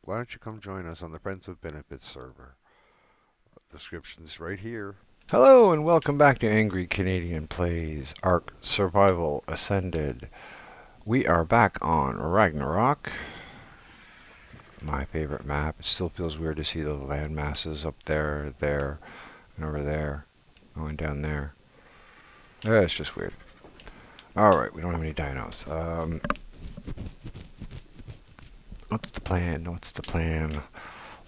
why don't you come join us on the Friends with Benefits server? Description's right here. Hello and welcome back to Angry Canadian Plays Ark Survival Ascended. We are back on Ragnarok, my favorite map. It still feels weird to see the land masses up there, there, and over there, going down there. Yeah, it's just weird. Alright, we don't have any dinos. What's the plan? What's the plan?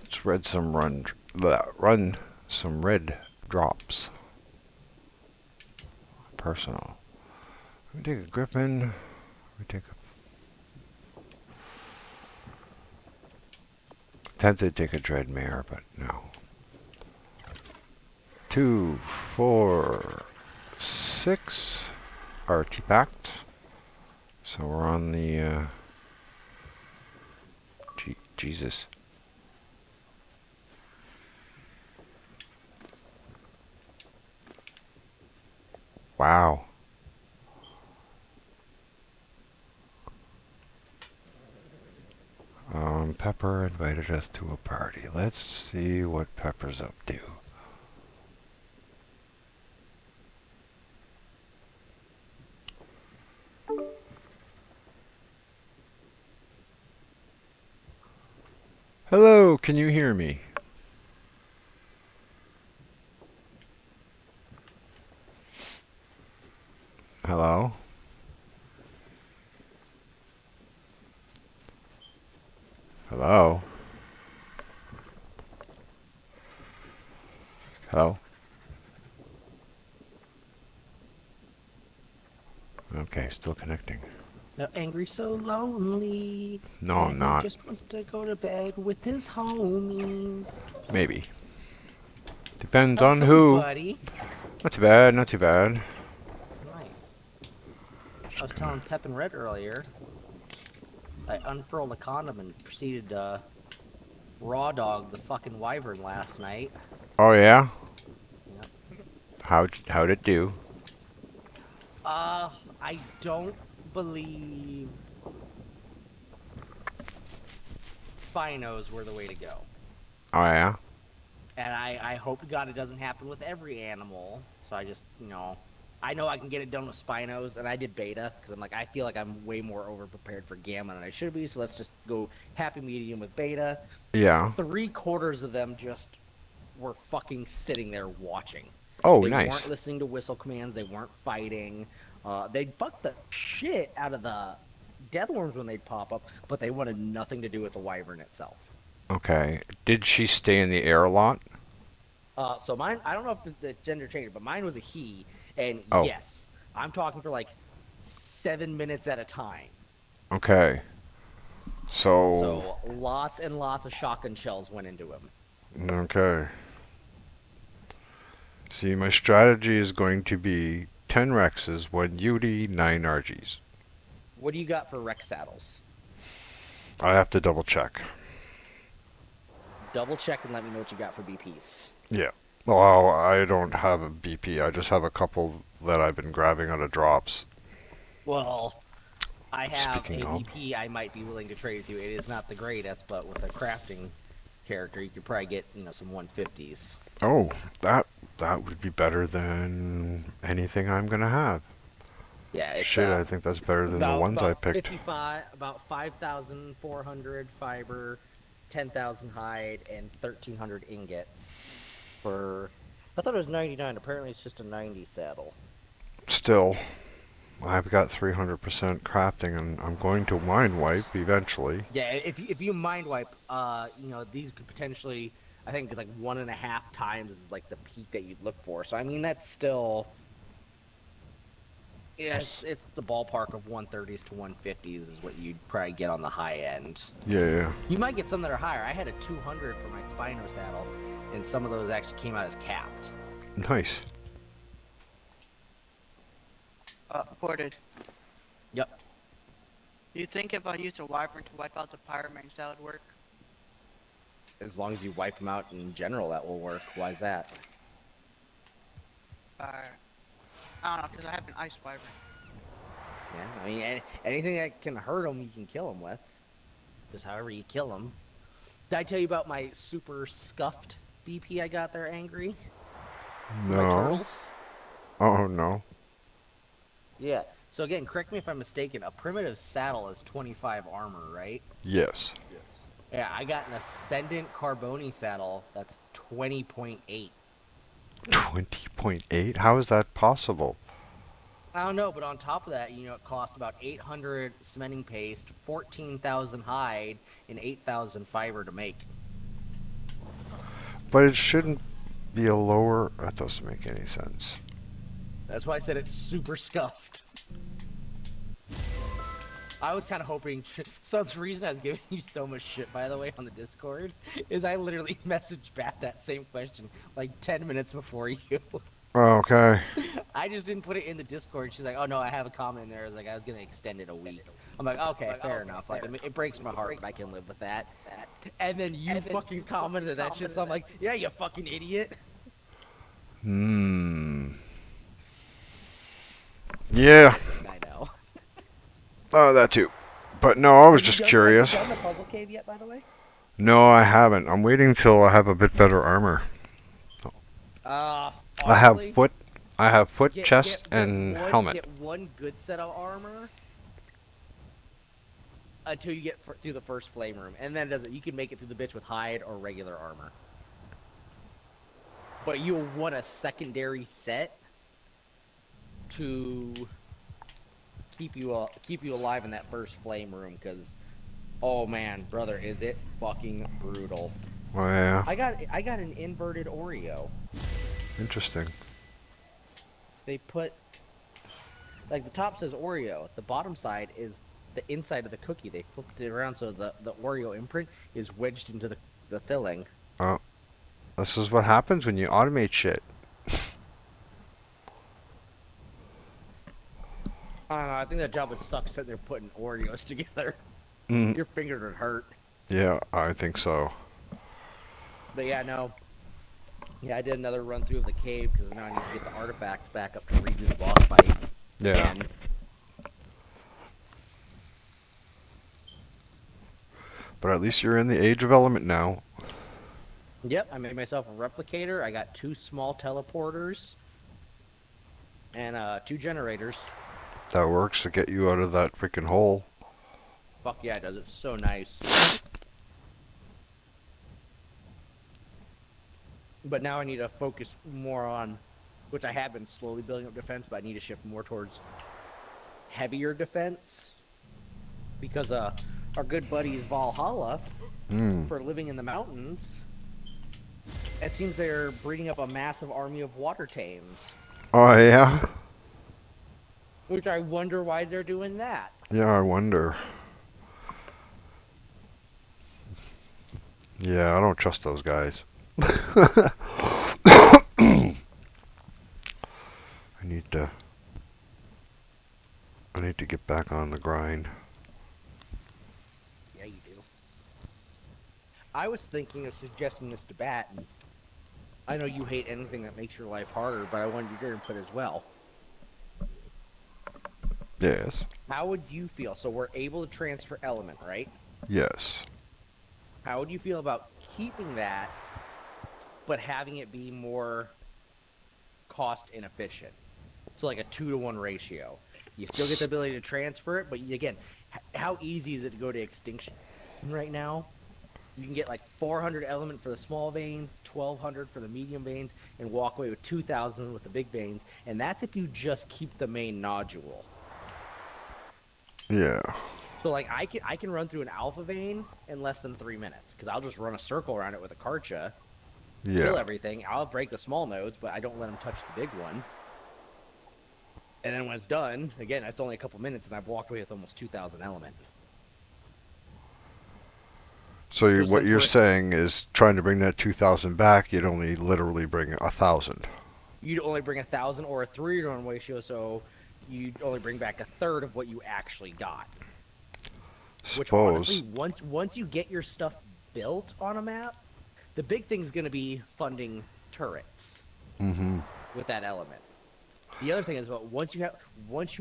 Let's run some red drops. Personal. We take a griffin. We take a Tempted to take a dreadmare, but no. 2, 4, 6 artifact. So we're on the Jesus. Wow. Pepper invited us to a party. Let's see what Pepper's up to. Hello, can you hear me? Hello? Hello? Hello? Okay, still connecting. Now Angry so lonely No, that I'm he not. just wants to go to bed with his homies. Maybe. Depends How's it on going, who. buddy? Not too bad, not too bad. Nice. I Just was gonna... telling Pep and Red earlier, I unfurled a condom and proceeded to raw dog the fucking wyvern last night. Oh yeah? Yep. How'd it do? I don't believe Spinos were the way to go. Oh yeah? And I hope to God it doesn't happen with every animal. So I just, I know I can get it done with Spinos, and I did Beta because I'm like, I feel like I'm way more over prepared for Gamma than I should be. So let's just go happy medium with Beta. Yeah. Three-quarters of them just were fucking sitting there watching. Oh, They weren't nice. listening to whistle commands. They weren't fighting. They'd fuck the shit out of the deathworms when they'd pop up, but they wanted nothing to do with the wyvern itself. Okay. Did she stay in the air a lot? So mine, I don't know if the gender changed, but mine was a he, and Oh, yes, I'm talking for like 7 minutes at a time. okay. So, So lots and lots of shotgun shells went into him. okay. See, my strategy is going to be 10 Rexes, 1 UD, 9 RGs. What do you got for Rex saddles? I have to double check. Double check and let me know what you got for BPs. Yeah. Well, I don't have a BP. I just have a couple that I've been grabbing out of drops. Well, I have Speaking a of. BP I might be willing to trade with you. It is not the greatest, but with a crafting character, you could probably get, some 150s. Oh, that would be better than anything I'm gonna have. Yeah, it's Shit, I think that's better than the ones I about picked. 55, about 5,400 fiber, 10,000 hide, and 1,300 ingots for. I thought it was 99. Apparently, it's just a 90 saddle. Still, I've got 300% crafting, and I'm going to mind wipe eventually. Yeah, if you mind wipe, these could potentially. I think it's like 1.5 times is like the peak that you'd look for. So I mean, that's still. Yeah, it's the ballpark of 130s to 150s is what you'd probably get on the high end. Yeah, yeah. You might get some that are higher. I had a 200 for my Spino saddle, and some of those actually came out as capped. Nice. Ported. Yep. Do you think if I used a wyvern to wipe out the pyramanes, that would work? As long as you wipe them out in general, that will work. Why is that? I don't know, because I have an ice wyvern. Yeah, I mean, anything that can hurt them, you can kill them with. Just however you kill them. Did I tell you about my super scuffed BP I got there, Angry? With my No. turtles? Oh, no. Yeah. So again, correct me if I'm mistaken, a primitive saddle is 25 armor, right? Yes. Yeah, I got an Ascendant Carboni saddle that's 20.8. 20.8? How is that possible? I don't know, but on top of that, it costs about 800 cementing paste, 14,000 hide, and 8,000 fiber to make. But it shouldn't be a lower... That doesn't make any sense. That's why I said it's super scuffed. I was kind of hoping. So the reason I was giving you so much shit, by the way, on the Discord, is I literally messaged back that same question like 10 minutes before you. Okay. I just didn't put it in the Discord. She's like, "Oh no, I have a comment in there." I was like, "I was gonna extend it a week." I'm like, "Okay, fair enough." Like, I mean, it breaks my heart, but I can live with that. And then you fucking commented that shit, so I'm like, "Yeah, you fucking idiot." Hmm. Yeah. I know. Oh, that too. But no, I was Have you just done Have you curious. done the puzzle cave yet, by the way? No, I haven't. I'm waiting till I have a bit better armor. I have Honestly, foot, I have foot, get chest, get get and one helmet. get one good set of armor until you get through the first flame room, and then you can make it through the bitch with hide or regular armor. But you'll want a secondary set to keep you alive in that first flame room, because oh man, brother, is it fucking brutal. Oh yeah, I got an inverted Oreo. interesting. They put, like, the top says Oreo, the bottom side is the inside of the cookie. They flipped it around so the Oreo imprint is wedged into the filling. Oh, this is what happens when you automate shit. I don't know, I think that job would suck sitting there putting Oreos together. Mm, Your fingers would hurt. yeah, I think so. But yeah, no. Yeah, I did another run through of the cave because now I need to get the artifacts back up to redo the boss fight Yeah, again. but at least you're in the age of element now. Yep, I made myself a replicator. I got 2 small teleporters and 2 generators. That works to get you out of that freaking hole. Fuck yeah, it does. It's so nice. But now I need to focus more on, which I have been slowly building up defense, but I need to shift more towards heavier defense. Because our good buddies Valhalla, Hmm. for living in the mountains, it seems they're breeding up a massive army of water tames. Oh yeah? Which I wonder why they're doing that. Yeah, I wonder. Yeah, I don't trust those guys. I need to I need to get back on the grind. Yeah, you do. I was thinking of suggesting this to Bat, and I know you hate anything that makes your life harder, but I wanted your input as well. Yes. How would you feel? So we're able to transfer element, right? Yes. How would you feel about keeping that, but having it be more cost inefficient? So like a 2-to-1 ratio. You still get the ability to transfer it, but again, how easy is it to go to extinction right now? You can get like 400 element for the small veins, 1200 for the medium veins, and walk away with 2000 with the big veins. And that's if you just keep the main nodule. Yeah. So like I can run through an alpha vein in less than 3 minutes because I'll just run a circle around it with a Karcha, kill Yeah. everything. I'll break the small nodes, but I don't let them touch the big one. And then when it's done, again, it's only a couple minutes, and I've walked away with almost 2000 element. So So what since you're saying is trying to bring that 2,000 back, you'd only literally bring 1,000. you'd only bring 1000 or a 3-to-1 ratio, so you'd only bring back a third of what you actually got. Which honestly, Suppose. once you get your stuff built on a map, the big thing's going to be funding turrets Mm-hmm. with that element. The other thing is, about once you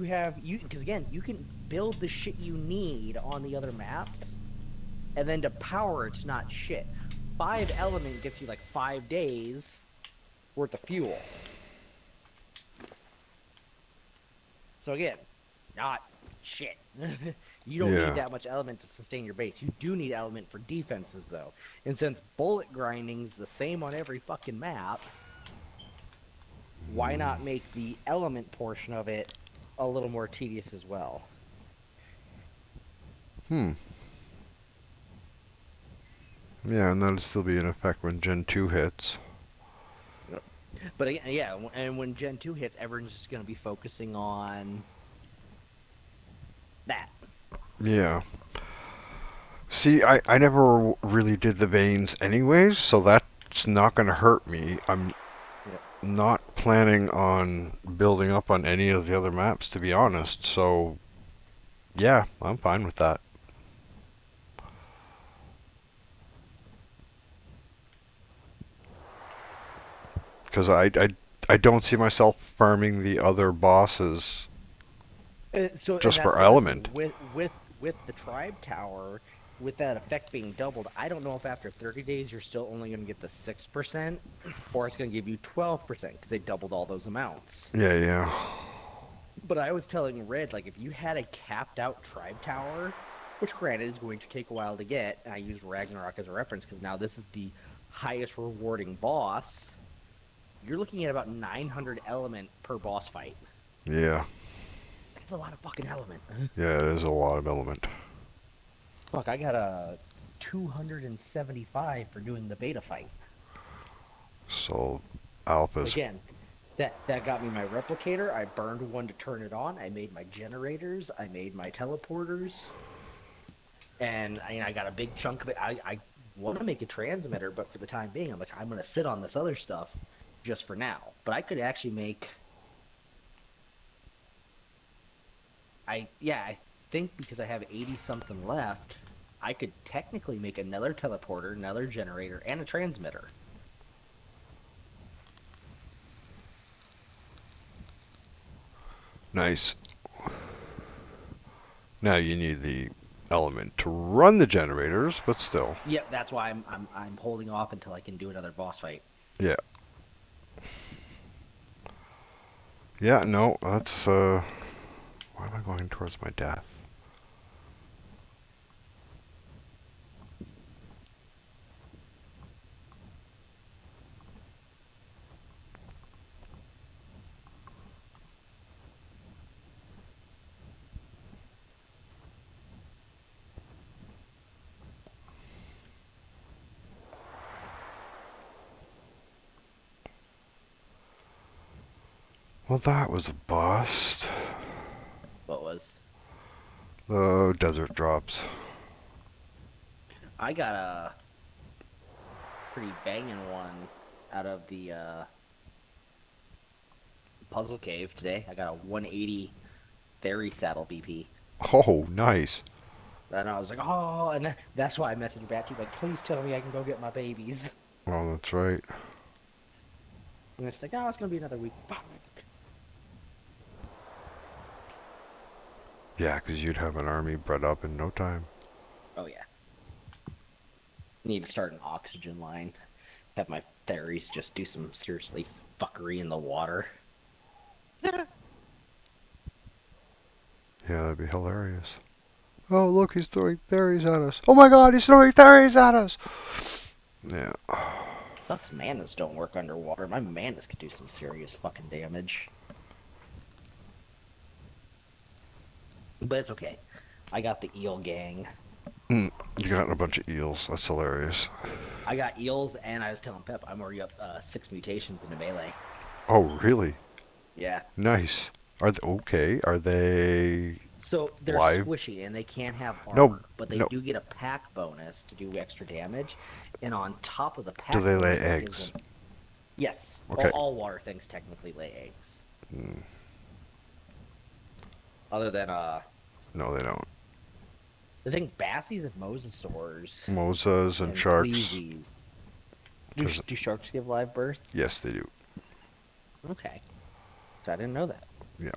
have you, because again, you can build the shit you need on the other maps and then to power it's not shit. 5 element gets you like 5 days worth of fuel. So again, not shit. You don't need Yeah. that much element to sustain your base. You do need element for defenses though. And since bullet grinding's the same on every fucking map, why not make the element portion of it a little more tedious as well? Hmm. Yeah, and that'll still be in effect when Gen 2 hits. But again, yeah, and when Gen 2 hits, everyone's just going to be focusing on that. Yeah. See, I never really did the veins anyways, so that's not going to hurt me. I'm Yep. not planning on building up on any of the other maps, to be honest. So, yeah, I'm fine with that. Because I don't see myself farming the other bosses And just that's for the other thing element. with the tribe tower, with that effect being doubled. I don't know if after 30 days you're still only going to get the 6%, or it's going to give you 12% because they doubled all those amounts. Yeah, yeah. But I was telling Red, like, if you had a capped out tribe tower, which granted is going to take a while to get, and I use Ragnarok as a reference because now this is the highest rewarding boss, you're looking at about 900 element per boss fight. Yeah. That's a lot of fucking element. Yeah, it is a lot of element. Fuck, I got a 275 for doing the beta fight. So, alphas. Again, that got me my replicator. I burned one to turn it on. I made my generators. I made my teleporters. And I got a big chunk of it. I want to make a transmitter, but for the time being, I'm like, I'm going to sit on this other stuff just for now. But I could actually make. I think because I have 80 something left, I could technically make another teleporter, another generator, and a transmitter. Nice. Now you need the element to run the generators, but still. Yep, that's why I'm holding off until I can do another boss fight. Yeah. Yeah, no, that's, why am I going towards my death? Well, that was a bust. What was? The desert drops. I got a pretty banging one out of the puzzle cave today. I got a 180 Theory saddle BP. Oh, nice. And I was like, oh, and that's why I messaged you back to you, like, please tell me I can go get my babies. Oh, that's right. And it's like, oh, it's gonna be another week. Fuck. Yeah, 'cause you'd have an army bred up in no time. Oh yeah. Need to start an oxygen line. Have my fairies just do some seriously fuckery in the water. Yeah, that'd be hilarious. Oh, look, he's throwing berries at us. Oh my god, he's throwing berries at us! Yeah. Sucks manas don't work underwater. My manas could do some serious fucking damage. But it's okay. I got the eel gang. You got a bunch of eels. That's hilarious. I got eels, and I was telling Pep I'm already up 6 mutations into melee. Oh, really? Yeah. Nice. Are they okay? Are they So they're live? squishy and they can't have No, armor, but they no. do get a pack bonus to do extra damage. And on top of the Do pack they lay bonus, that gives eggs? them. Yes, Okay. all water things technically lay eggs. Mm, Other than no, they don't. I think bassies and mosasaurs Mosas and and sharks. pleesies. Do sharks give live birth? Yes, they do. Okay, so I didn't know that. Yeah.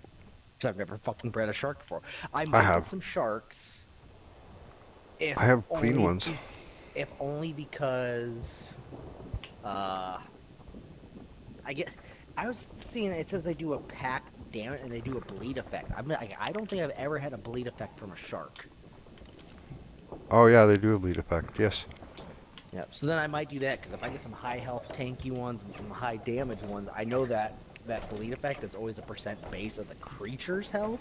Because I've never fucking bred a shark before. I I might get have. some sharks If I have clean only, ones. if only because, uh, I get. I was seeing it says they do a pack damage and they do a bleed effect. I don't think I've ever had a bleed effect from a shark. Oh yeah, they do a bleed effect. Yes. Yep. So then I might do that because if I get some high health tanky ones and some high damage ones, I know that that bleed effect is always a percent base of the creature's health.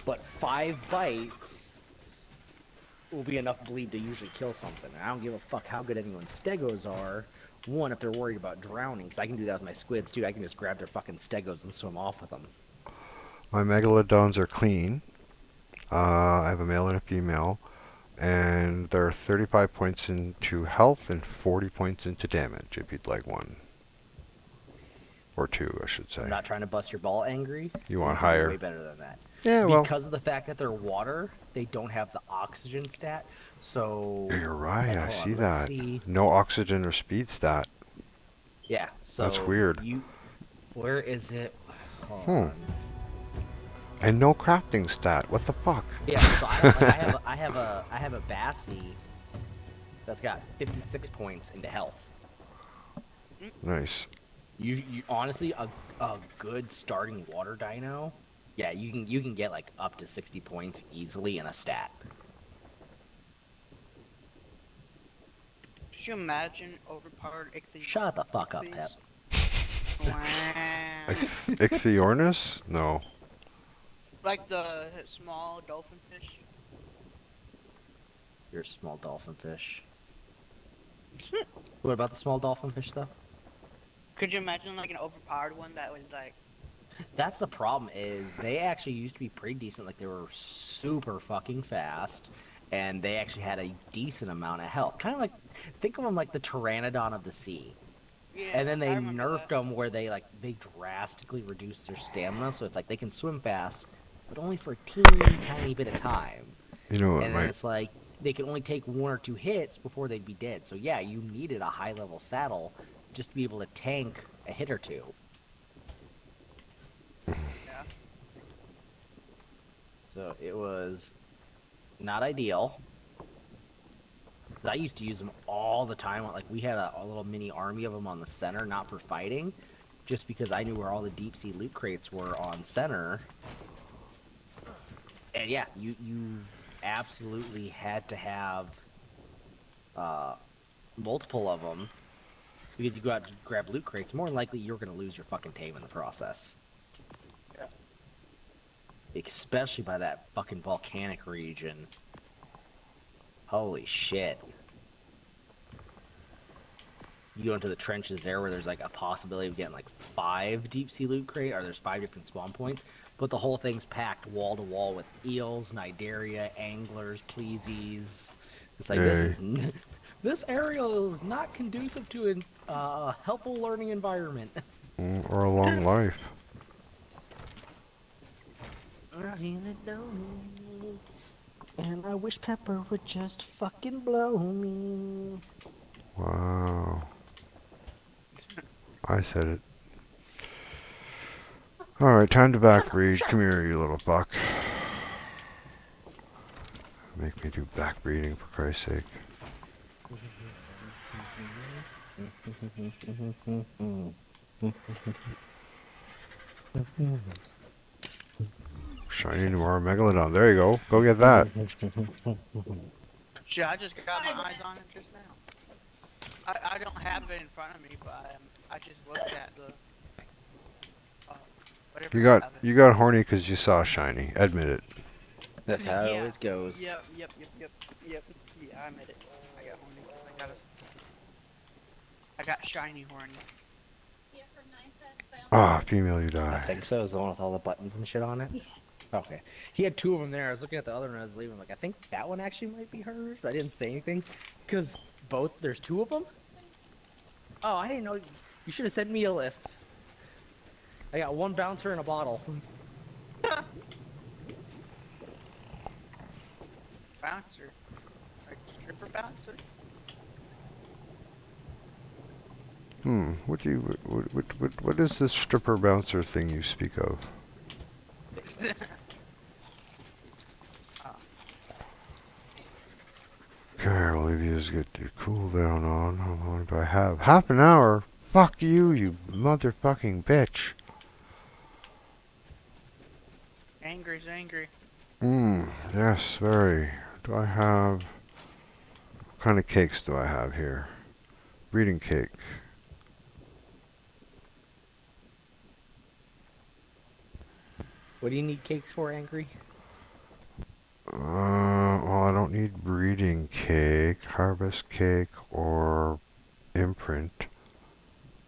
But 5 bites will be enough bleed to usually kill something. And I don't give a fuck how good anyone's stegos are. One, if they're worried about drowning, because I can do that with my squids too. I can just grab their fucking stegos and swim off with them. My megalodons are clean. I have a male and a female, and they're 35 points into health and 40 points into damage. If you'd like one or two, I should say. I'm not trying to bust your ball, angry. You We want can do higher? way better than that. Yeah, well, Because of the fact that they're water, they don't have the oxygen stat. So, you're right. like, I hold see on, let's that. see. No oxygen or speed stat. Yeah, That's so weird. where is it? Hold Hmm. on. And no crafting stat. What the fuck? Yeah, so I don't, like, I have a Bassie that's got 56 points into health. Nice. You honestly a good starting water dino, yeah, you can get like up to 60 points easily in a stat. Could you imagine overpowered Shut the fuck up, Pep. Wow. Ichthyornis? No. Like the small dolphin fish. You're a small dolphin fish. What about the small dolphin fish though? Could you imagine like an overpowered one that was like, That's the problem is they actually used to be pretty decent. Like they were super fucking fast, and they actually had a decent amount of health. Kind of like think of them like the pteranodon of the sea. yeah, And then they I remember nerfed that. them where they drastically reduced their stamina, so it's like they can swim fast, but only for a teeny tiny bit of time. You know what And then might... it's like they can only take 1 or 2 hits before they'd be dead. So yeah, you needed a high level saddle just to be able to tank a hit or two. Yeah. So it was not ideal. I used to use them all the time. Like we had a little mini army of them on the center, not for fighting, just because I knew where all the deep sea loot crates were on center. And yeah, you absolutely had to have multiple of them because you go out to grab loot crates. More than likely, you're gonna lose your fucking tame in the process. Yeah. Especially by that fucking volcanic region. Holy shit. You go into the trenches there where there's like a possibility of getting like 5 deep sea loot crate, or there's 5 different spawn points, but the whole thing's packed wall to wall with eels, Nidaria, anglers, pleasies. It's like this area is not conducive to a helpful learning environment. Or a long life. I really don't need, and I wish Pepper would just fucking blow me. Wow. I said it. Alright, time to back breed. Come here, you little fuck. Make me do back breeding, for Christ's sake. Shiny Noir Megalodon. There you go. Go get that. Shit, I just got my eyes on it just now. I don't have it in front of me, but I just looked at the whatever. You got horny because you saw shiny. Admit it. That's how it Yeah. always goes. Yep. Yeah, I admit it. I got horny. I got shiny horny. Ah, female, you I die. think so. Is the one with all the buttons and shit on it? Yeah. Okay. He had 2 of them there. I was looking at the other one as I was leaving. Like, I think that one actually might be hers, but I didn't say anything. Because there's 2 of them? Oh, I didn't know. You should have sent me a list. I got 1 bouncer in a bottle. Bouncer. Like stripper bouncer? What is this stripper bouncer thing you speak of? reviews get your cooldown on. How long do I have? Half an hour? Fuck you, you motherfucking bitch. Angry's angry. Yes, very. Do I have... What kind of cakes do I have here? Breeding cake. What do you need cakes for, Angry? Well, I don't need breeding cake, harvest cake, or imprint,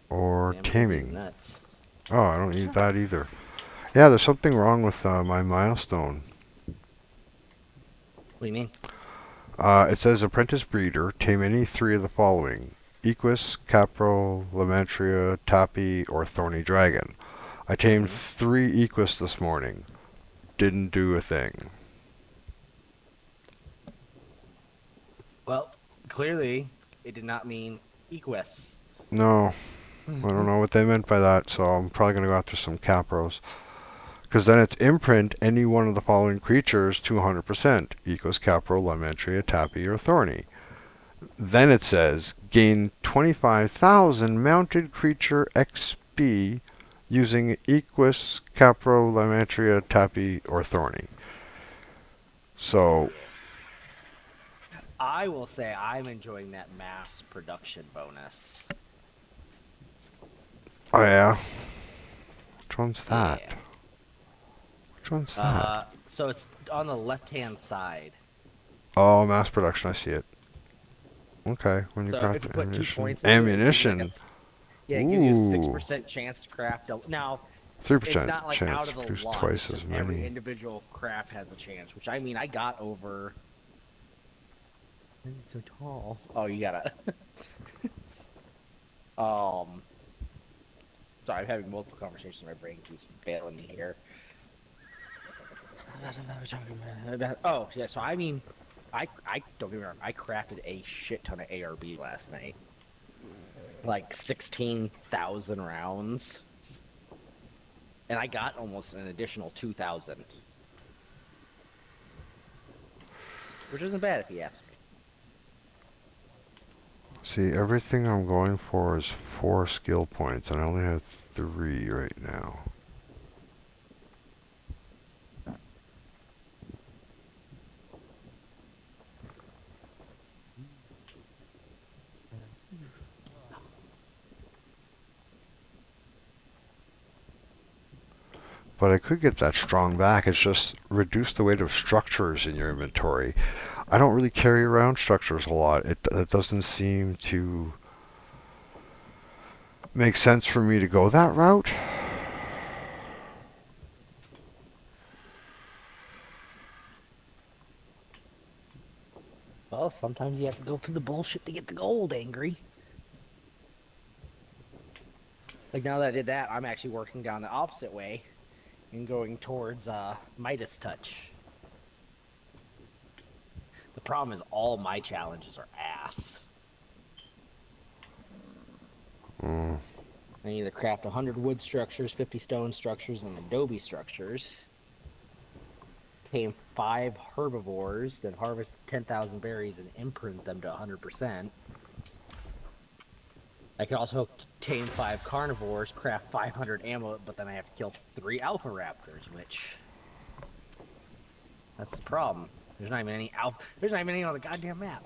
or Imprint is taming. nuts. Oh, I don't need that either. Yeah, there's something wrong with my milestone. What do you mean? It says apprentice breeder, tame any three of the following: Equus, Capro, Lamantria, Tapi, or Thorny Dragon. I tamed 3 Equus this morning. Didn't do a thing. Well, clearly, it did not mean Equus. No, I don't know what they meant by that, so I'm probably going to go after some Capros. Because then it's imprint any one of the following creatures to 100%. Equus, Capro, Lamantria, Tapi, or Thorny. Then it says, gain 25,000 mounted creature XP using Equus, Capro, Lamantria, Tapi, or Thorny. So, I will say I'm enjoying that mass production bonus. oh yeah. Which one's that? Yeah. Which one's that? So it's on the left-hand side. Oh, mass production, I see it. Okay, when you So craft if you put 2 ammunition. points into Ammunition? it, it gives you a Ooh. 6% chance to craft. Now, 3% it's not like chance out to of the produce lot. twice It's as just every many. individual craft has a chance. Which I mean, I got over. It's so tall. Oh, you gotta. Sorry, I'm having multiple conversations. My brain keeps failing me here. Oh yeah, so I mean, I don't get me wrong. I crafted a shit ton of ARB last night, like 16,000 rounds, and I got almost an additional 2,000, which isn't bad if you ask me. See, everything I'm going for is 4 skill points, and I only have 3 right now. But I could get that strong back. It's just reduce the weight of structures in your inventory. I don't really carry around structures a lot. It doesn't seem to make sense for me to go that route. Well, sometimes you have to go through the bullshit to get the gold, Angry. Like now that I did that, I'm actually working down the opposite way and going towards Midas Touch. The problem is all my challenges are ass. Mm. I either craft 100 wood structures, 50 stone structures, and adobe structures. Tame 5 herbivores, then harvest 10,000 berries and imprint them to 100%. I can also tame 5 carnivores, craft 500 ammo, but then I have to kill 3 alpha raptors, which... That's the problem. There's not even any alpha... There's not even any on the goddamn map.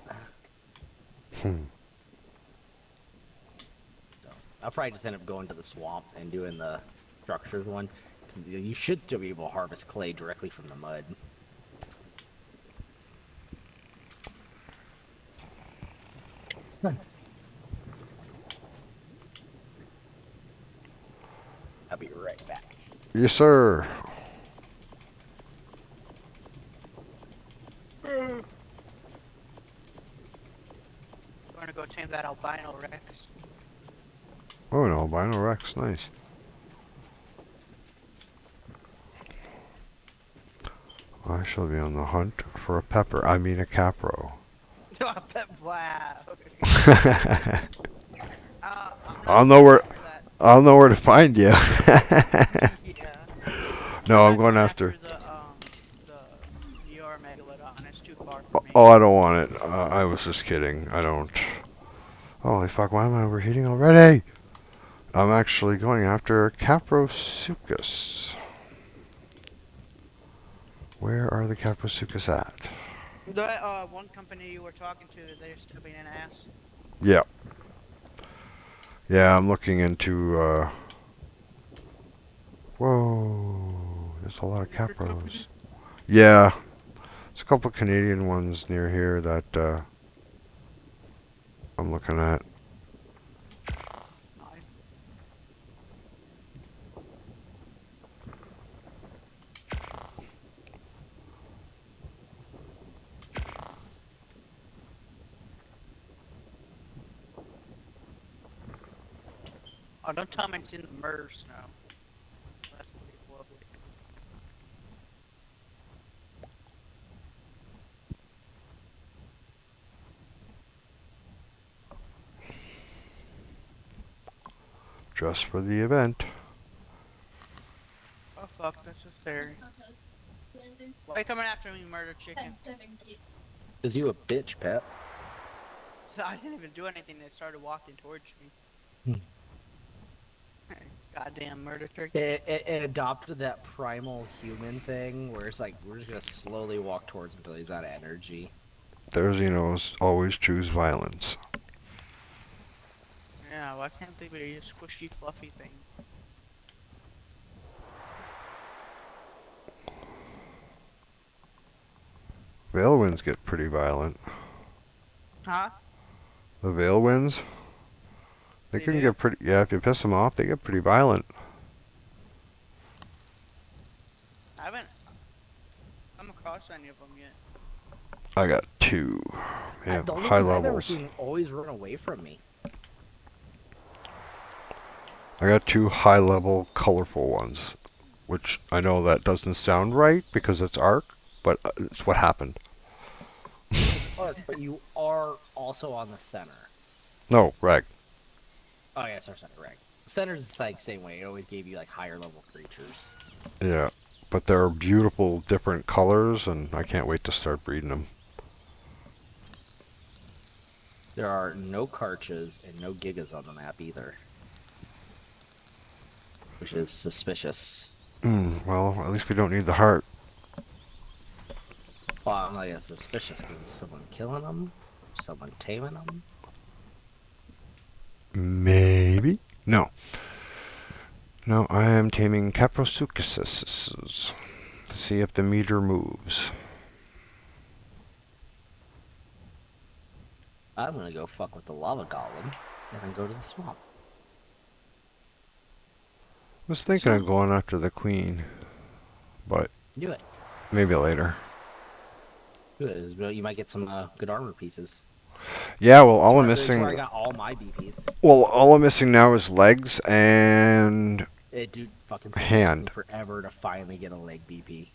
I'll probably just end up going to the swamps and doing the structures one. You should still be able to harvest clay directly from the mud. I'll be right back. Yes, sir. I'm gonna go tame that albino Rex. Oh, an albino Rex. Nice. I shall be on the hunt for a pepper. I mean a capro. Wow. I'll know where. That. I'll know where to find you. Yeah. No, I'm not going after. the ER Megalodon. It's too far from Oh, I don't want it. I was just kidding. I don't. Holy fuck, why am I overheating already? I'm actually going after Caprosuchus. Where are the Caprosuchus at? That one company you were talking to, they're still being an ass. Yeah. Yeah, I'm looking into, whoa, there's a lot of Your company? Capros. Yeah, there's a couple Canadian ones near here that, I'm looking at. Nice. Oh, don't tell me it's in the murder snow. That's pretty lovely. Just for the event. Oh fuck, that's so scary. Why are you coming after me, murder chicken? Is you a bitch, Pet? So I didn't even do anything, they started walking towards me. Hmm. Goddamn murder turkey. It adopted that primal human thing where it's like we're just gonna slowly walk towards him until he's out of energy. Their Xenos always choose violence. Yeah, why can't they be squishy, fluffy things? Veil winds get pretty violent. Huh? The Veil winds, they They can do? get pretty, yeah, if you piss them off, they get pretty violent. I haven't come across any of them yet. I got two. Yeah, The only high ones I've ever levels. seen always run away from me. I got two high level colorful ones, which I know that doesn't sound right because it's arc, but it's what happened. It's arc, but you are also on the center. No, rag. Oh yeah, sorry, center, right. Center's like same way. It always gave you like higher level creatures. Yeah, but they're beautiful different colors, and I can't wait to start breeding them. There are no Karchas and no Gigas on the map either, which is suspicious. Well, at least we don't need the heart. Well, I'm like, it's suspicious because it's someone killing them, someone taming them. Maybe? No. No, I am taming Caprosuchuses to see if the meter moves. I'm gonna go fuck with the lava golem and then go to the swamp. I was thinking of going after the queen, but Do it. maybe later. Do it. You might get some good armor pieces. Yeah, well, all I'm It's where I missing. got all my BPs. Well, all I'm missing now is legs and It dude fucking took me hand. forever to finally get a leg BP.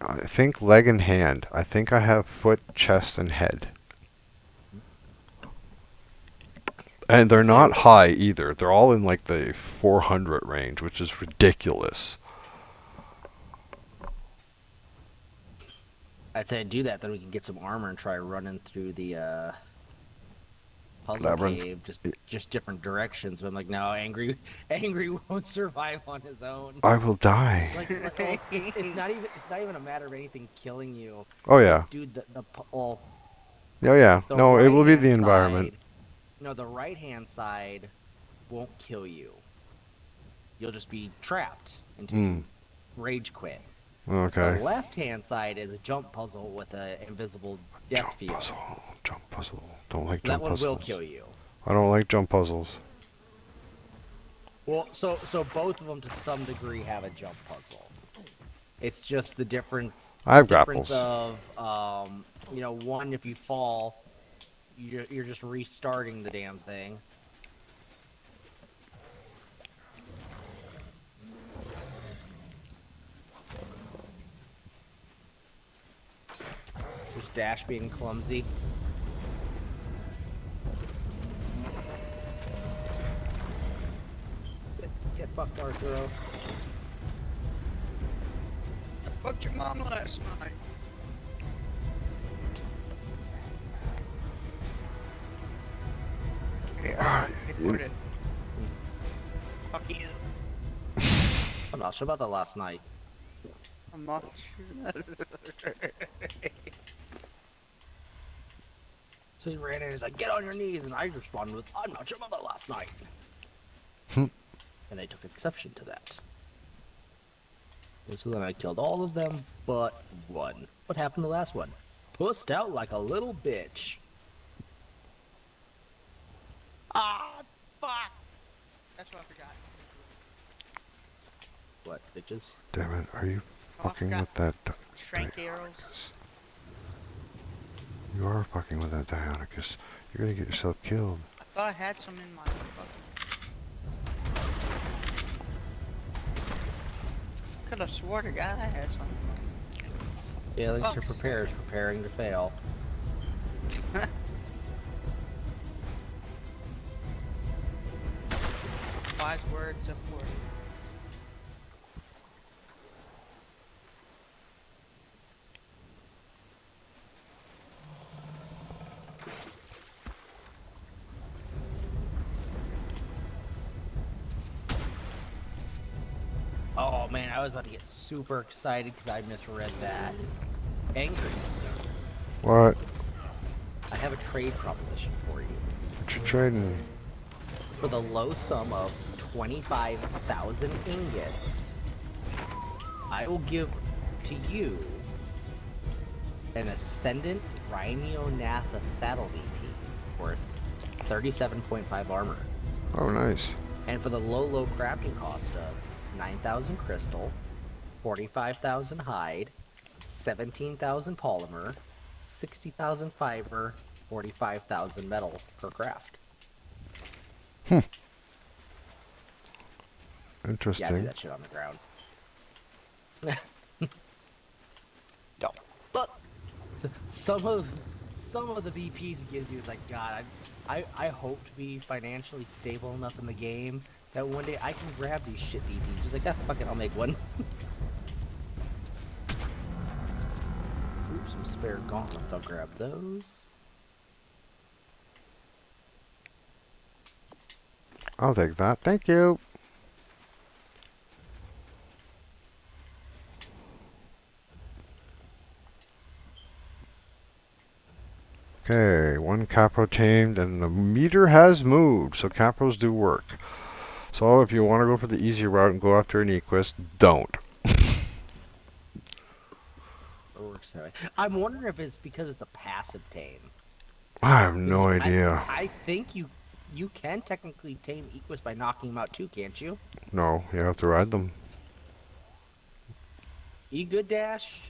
I think leg and hand. I think I have foot, chest, and head. And they're not So high either. They're all in like the 400 range, which is ridiculous. I'd say do that, then we can get some armor and try running through the puzzle Labyrinth. cave, just different directions. But I'm like, no, angry won't survive on his own. I will die. Well, it's not even a matter of anything killing you. Oh It's yeah. dude Oh yeah. the No, it right will be hand the environment. side. No, the right hand side won't kill you. You'll just be trapped until you rage quit. The Okay. left hand side is a jump puzzle with an invisible death Jump field. puzzle. Jump puzzle. Don't like That jump one will puzzles. kill you. I don't like jump puzzles. Well, so both of them to some degree have a jump puzzle. It's just the difference I have grapples. of one, if you fall, you're just restarting the damn thing. There's Dash being clumsy. Get fucked, Arturo. Fucked your mom last night. reported. Fuck you. I'm not sure about that last night. I'm not sure. So he ran in and he's like, get on your knees, and I responded with, I'm not your mother last night. Hmm. And they took exception to that. And so then I killed all of them, but one. What happened to the last one? Pussed out like a little bitch. Ah, fuck! That's what I forgot. What, bitches? Damn it, are you Oh, I fucking forgot. with that Shank arrows. Dionicus? You are fucking with that Dionicus. You're gonna get yourself killed. I thought I had some in my fucking... Could have swore to God I had some. Failing to Fuck's prepare is preparing to fail. Wise words of warning. Oh man, I was about to get super excited because I misread that. Angry. What? I have a trade proposition for you. What you trading? For the low sum of 25,000 ingots, I will give to you an Ascendant Rhino-Natha saddle VP worth 37.5 armor. Oh, nice. And for the low crafting cost of 9,000 crystal, 45,000 hide, 17,000 polymer, 60,000 fiber, 45,000 metal per craft. Interesting. Yeah, I do that shit on the ground. Don't. But some of the VPs it gives you is like, God, I hope to be financially stable enough in the game that one day I can grab these shit VPs. Just like, ah, fuck it, I'll make one. Oops, some spare gauntlets. I'll grab those. I'll take that. Thank you. Okay, one capo tamed, and the meter has moved, so capos do work. So if you want to go for the easy route and go after an Equus, don't. It works that way. I'm wondering if it's because it's a passive tame. I have no idea. I think you can technically tame Equus by knocking them out too, can't you? No, you have to ride them. E good dash.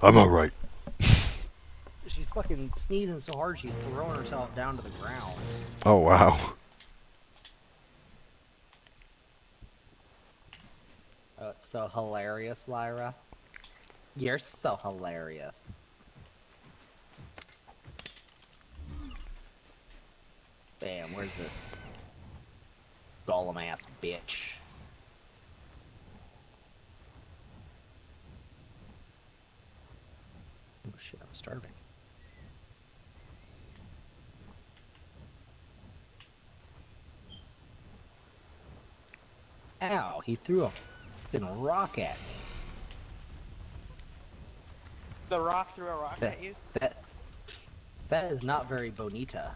I'm alright. She's fucking sneezing so hard she's throwing herself down to the ground. Oh, wow. Oh, it's so hilarious, Lyra. You're so hilarious. Bam, where's this golem ass bitch? Oh shit, I'm starving. Ow, he threw a fucking rock at me. The rock threw a rock at you? That is not very bonita.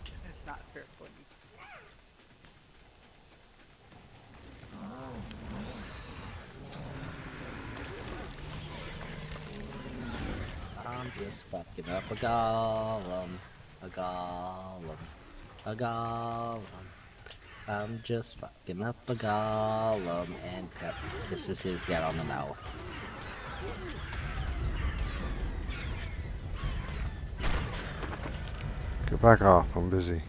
It's not fair for you. I'm just fucking up a golem, a golem, a golem. I'm just fucking up a golem, and yep, this is his dead on the mouth. Get back off. I'm busy.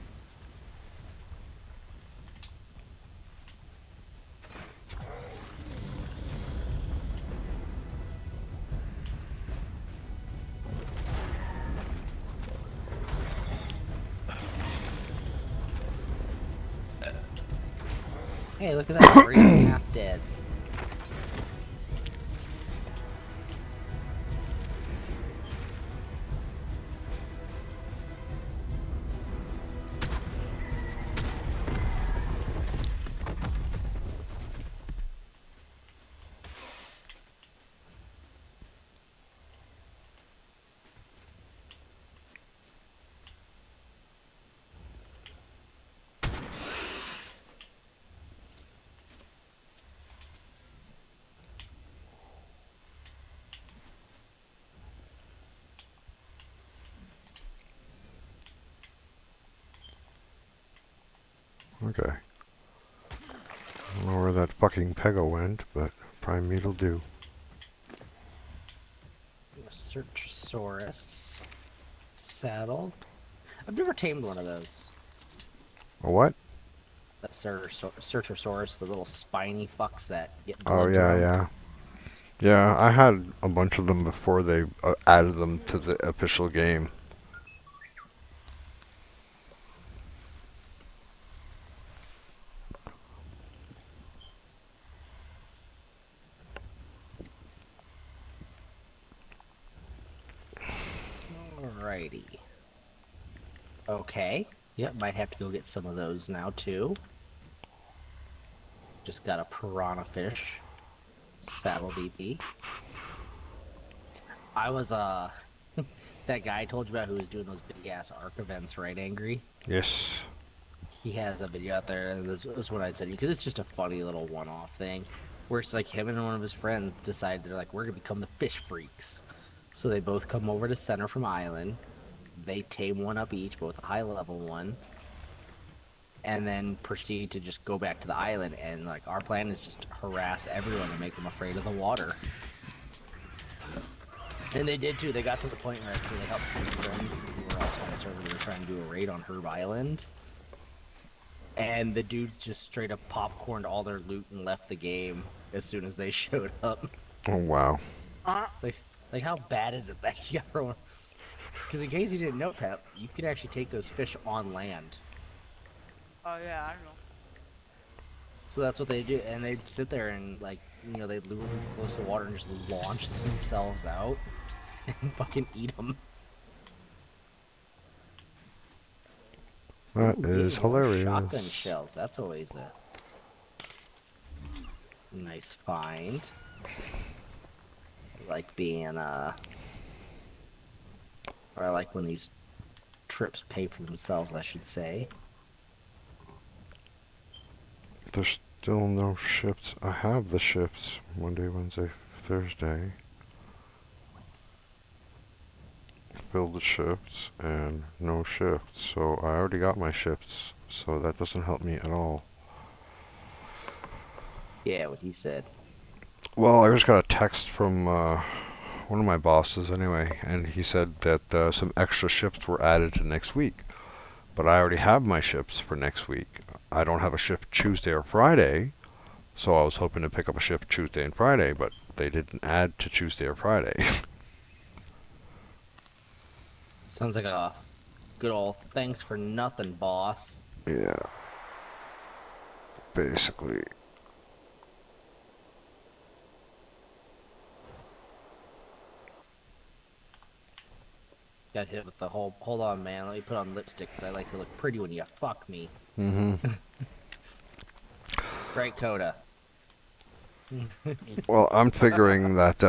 Hey, look at that, we're even half dead. Okay. I don't know where that fucking pego went, but prime meat'll do. Searchosaurus. Saddle. I've never tamed one of those. A what? That Searchosaurus, the little spiny fucks that get Oh, blood yeah, drunk. yeah. Yeah, I had a bunch of them before they added them to the official game. Alrighty. Okay. Yep, might have to go get some of those now too. Just got a piranha fish. Saddle DB. I was that guy I told you about who was doing those big ass arc events, right, Angry? Yes. He has a video out there, and this is what I said because it's just a funny little one-off thing, where it's like him and one of his friends decide they're like, we're gonna become the fish freaks. So they both come over to Center from Island. They tame one up each, both a high level one, and then proceed to just go back to the island. And like our plan is just to harass everyone and make them afraid of the water. And they did too. They got to the point where actually they helped some friends who were also on the server. They were trying to do a raid on Herb Island. And the dudes just straight up popcorned all their loot and left the game as soon as they showed up. Oh, wow. Like how bad is it that you got? Because in case you didn't know, Pep, you can actually take those fish on land. Oh yeah, I know. So that's what they do, and they'd sit there and like, they'd lure them close to water and just launch themselves out and fucking eat them. That Ooh, is getting more hilarious. shotgun shells. That's always a nice find. I like being or I like when these trips pay for themselves, I should say. There's still no shifts. I have the shifts Monday, Wednesday, Thursday. Filled the shifts and no shifts. So I already got my shifts. So that doesn't help me at all. Yeah, what he said. Well, I just got a text from one of my bosses anyway, and he said that some extra shifts were added to next week. But I already have my shifts for next week. I don't have a shift Tuesday or Friday, so I was hoping to pick up a shift Tuesday and Friday, but they didn't add to Tuesday or Friday. Sounds like a good old thanks for nothing, boss. Yeah, basically. Got hit with the whole, hold on, man, let me put on lipstick because I like to look pretty when you fuck me. Mm-hmm. Right, Coda? Well, I'm figuring that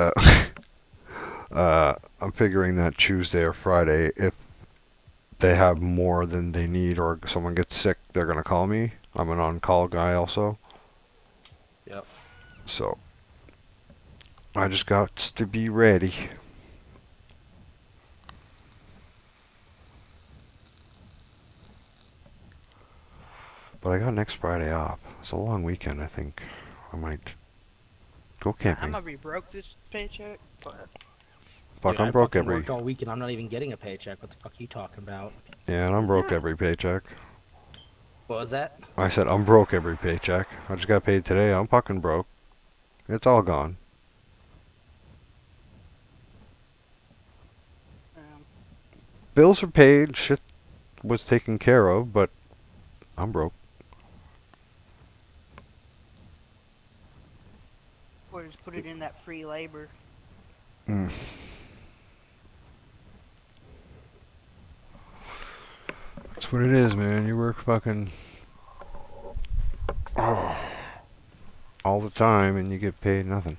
I'm figuring that Tuesday or Friday, if they have more than they need or someone gets sick, they're gonna call me. I'm an on-call guy also, Yep. so I just got to be ready. But I got next Friday off. It's a long weekend. I think I might go I'm camping. gonna be broke this paycheck. Fuck, Dude, I'm I broke fucking every. worked all week and I'm not even getting a paycheck. What the fuck are you talking about? Yeah, and I'm broke Yeah. every paycheck. What was that? I said I'm broke every paycheck. I just got paid today. I'm fucking broke. It's all gone. Um, Bills are paid. Shit was taken care of, but I'm broke. or just put it in that free labor. Mm. That's what it is, man. You work fucking all the time and you get paid nothing.